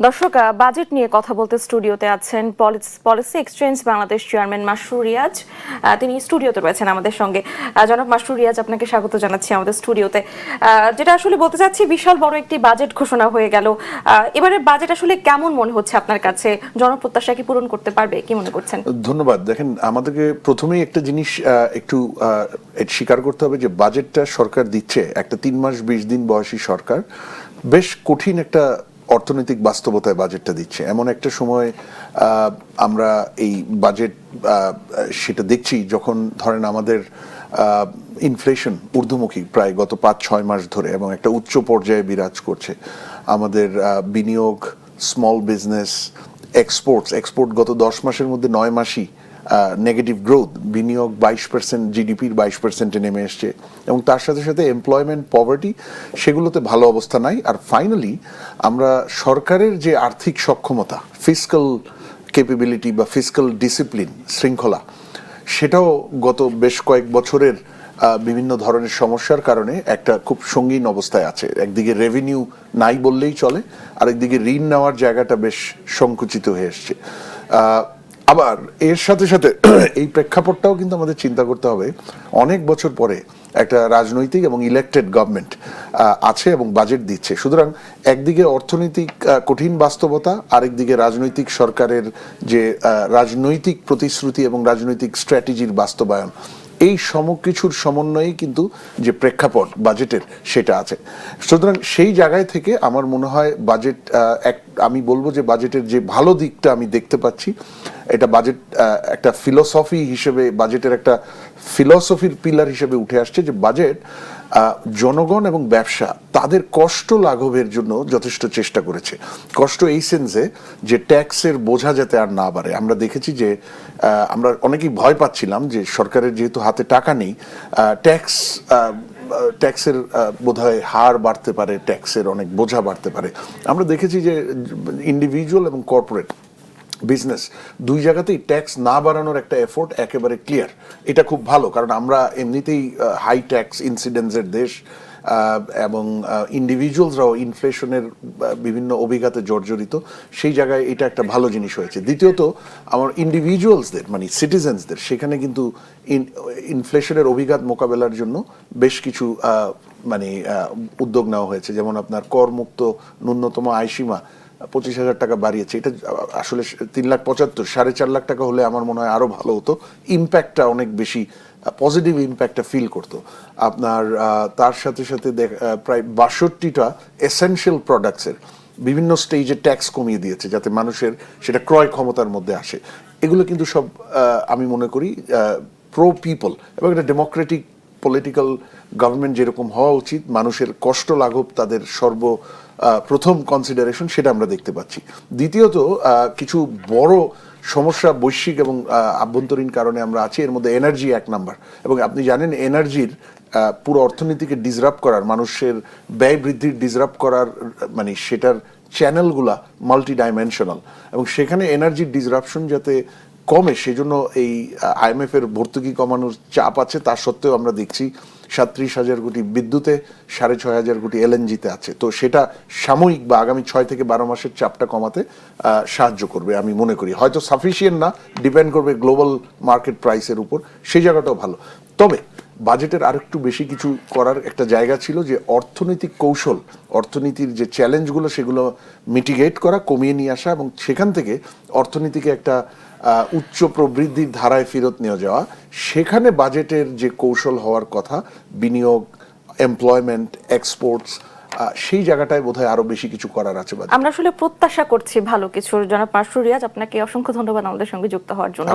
দর্শক, বাজেট নিয়ে কথা বলতে স্টুডিওতে আছেন policy exchange Bangladesh chairman Masrur Riaz. তিনি স্টুডিওতে রয়েছেন আমাদের সঙ্গে। জনাব মাসরুর রিয়াজ, আপনাকে স্বাগত জানাচ্ছি আমাদের স্টুডিওতে। যেটা আসলে বলতে চাচ্ছি, বিশাল বড় একটি বাজেট ঘোষণা হয়ে গেল। এবারে বাজেট আসলে কেমন মনে হচ্ছে আপনার কাছে? জনপ্রত্যাশা কি পূরণ করতে পারবে, কি মনে করছেন? ধন্যবাদ। দেখেন, আমাদেরকে প্রথমেই একটা জিনিস একটু স্বীকার করতে হবে যে বাজেটটা সরকার দিচ্ছে, একটা 3 মাস 20 দিন বয়সী সরকার বেশ কঠিন একটা অর্থনৈতিক বাস্তবতায় বাজেটটা দিচ্ছে। এমন একটা সময় আমরা এই বাজেট সেটা দেখছি যখন ধরেন আমাদের ইনফ্লেশন ঊর্ধ্বমুখী প্রায় গত 5-6 মাস ধরে এবং একটা উচ্চ পর্যায়ে বিরাজ করছে। আমাদের বিনিয়োগ, স্মল বিজনেস, এক্সপোর্ট গত 10 মাসের মধ্যে 9 মাসই নেগেটিভ গ্রোথ। বিনিয়োগ 22%, জিডিপির 22%-এ নেমে এসছে এবং তার সাথে সাথে এমপ্লয়মেন্ট, পভার্টি সেগুলোতে ভালো অবস্থা নাই। আর ফাইনালি আমরা সরকারের যে আর্থিক সক্ষমতা, ফিসক্যাল ক্যাপাবিলিটি বা ফিসক্যাল ডিসিপ্লিন, শৃঙ্খলা, সেটাও গত বেশ কয়েক বছরের বিভিন্ন ধরনের সমস্যার কারণে একটা খুব সঙ্গীন অবস্থায় আছে। একদিকে রেভিনিউ নাই বললেই চলে, আরেকদিকে ঋণ নেওয়ার জায়গাটা বেশ সংকুচিত হয়ে এসছে। আবার এর সাথে সাথে এই প্রেক্ষাপটটাও কিন্তু আমাদের চিন্তা করতে হবে, অনেক বছর পরে একটা রাজনৈতিক এবং ইলেক্টেড গভর্নমেন্ট আছে এবং বাজেট দিচ্ছে। সুতরাং একদিকে অর্থনৈতিক কঠিন বাস্তবতা, আরেকদিকে রাজনৈতিক সরকারের যে রাজনৈতিক প্রতিশ্রুতি এবং রাজনৈতিক স্ট্র্যাটেজির বাস্তবায়ন, এই কিছুর সমন্বয়েই কিন্তু যে প্রেক্ষাপট বাজেটের সেটা আছে। সুতরাং সেই জায়গায় থেকে আমার মনে হয় বাজেট, আমি বলবো যে বাজেটের যে ভালো দিকটা আমি দেখতে পাচ্ছি, এটা বাজেট একটা ফিলোসফি হিসেবে, বাজেটের একটা ফিলোসফির পিলার হিসেবে উঠে আসছে যে বাজেট জনগণ এবং ব্যবসা তাদের কষ্ট লাঘবের জন্য যথেষ্ট চেষ্টা করেছে। কষ্ট এই সেন্সে যে ট্যাক্সের বোঝা যাতে আর না বাড়ে। আমরা দেখেছি যে আমরা অনেকেই ভয় পাচ্ছিলাম যে সরকারের যেহেতু হাতে টাকা নেই, ট্যাক্সের বোধহয় হার বাড়তে পারে, ট্যাক্সের অনেক বোঝা বাড়তে পারে। আমরা দেখেছি যে ইন্ডিভিজুয়াল এবং কর্পোরেট বিজনেস দুই জায়গাতেই ট্যাক্স না বাড়ানোর একটা এফোর্ট একেবারে ক্লিয়ার। এটা খুব ভালো, কারণ আমরা এমনিতেই হাই ট্যাক্স ইনসিডেন্সের দেশ এবং ইন্ডিভিজুয়ালসরাও ইনফ্লেশনের বিভিন্ন অভিঘাতে জর্জরিত। সেই জায়গায় এটা একটা ভালো জিনিস হয়েছে। দ্বিতীয়ত, আমার ইন্ডিভিজুয়ালসদের মানে সিটিজেন্সদের সেখানে কিন্তু ইনফ্লেশনের অভিঘাত মোকাবেলার জন্য বেশ কিছু উদ্যোগ নেওয়া হয়েছে। যেমন আপনার করমুক্ত ন্যূনতম আয়সীমা 25,000 টাকা বাড়িয়েছে। এটা আসলে 3,75,000, 4.5 লাখ টাকা হলে আমার মনে হয় আরো ভালো হতো। ইম্প্যাক্টটা অনেক বেশি পজিটিভ ইম্প্যাক্টটা ফিল করতো আপনার। তার সাথে সাথে প্রায় 62টা এসেনশিয়াল প্রোডাক্টসের বিভিন্ন স্টেজে ট্যাক্স কমিয়ে দিয়েছে যাতে মানুষের সেটা ক্রয় ক্ষমতার মধ্যে আসে। এগুলো কিন্তু সব আমি মনে করি প্রো পিপল এবং একটা ডেমোক্রেটিক পলিটিক্যাল গভর্নমেন্ট যেরকম হওয়া উচিত, মানুষের কষ্ট লাঘব তাদের প্রথম কনসিডারেশন, সেটা আমরা দেখতে পাচ্ছি। দ্বিতীয়ত, কিছু বড় সমস্যা বৈশ্বিক এবং আভ্যন্তরীণ কারণে আমরা আছি। এর মধ্যে এনার্জি 1 নাম্বার, এবং আপনি জানেন এনার্জির পুরো অর্থনীতিকে ডিসরাপ্ট করার, মানুষের ব্যয় বৃদ্ধির ডিসরাপ্ট করার সেটার চ্যানেলগুলা মাল্টি ডাইমেনশনাল, এবং সেখানে এনার্জির ডিসরাপশন যাতে কমে সেজন্য এই IMF এর ভর্তুকি কমানোর চাপ আছে। তা সত্ত্বেও আমরা দেখছি 37,000 কোটি বিদ্যুতে, 6,500 কোটি LNG-তে আছে। তো সেটা সাময়িক বা আগামী 6 থেকে 12 মাসের চাপটা কমাতে সাহায্য করবে আমি মনে করি। হয়তো সাফিসিয়েন্ট না, ডিপেন্ড করবে গ্লোবাল মার্কেট প্রাইসের উপর, সেই জায়গাটাও ভালো। তবে বাজেটের আরেকটু বেশি কিছু করার একটা জায়গা ছিল, যে অর্থনৈতিক কৌশল, অর্থনীতির যে চ্যালেঞ্জগুলো সেগুলো মিটিগেট করা, কমিয়ে নিয়ে আসা, এবং সেখান থেকে অর্থনীতিকে একটা উচ্চ প্রবৃদ্ধির ধারায় ফেরত নিয়ে যাওয়া। সেখানে বাজেটের যে কৌশল হওয়ার কথা, বিনিয়োগ, এমপ্লয়মেন্ট, এক্সপোর্টস, সেই জায়গাটায় বোধহয় আরো বেশি কিছু করার আছে। আমরা আসলে প্রত্যাশা করছি ভালো কিছু। জনাব মাসরুর রিয়াজ, আপনাকে অসংখ্য ধন্যবাদ আমাদের সঙ্গে যুক্ত হওয়ার জন্য।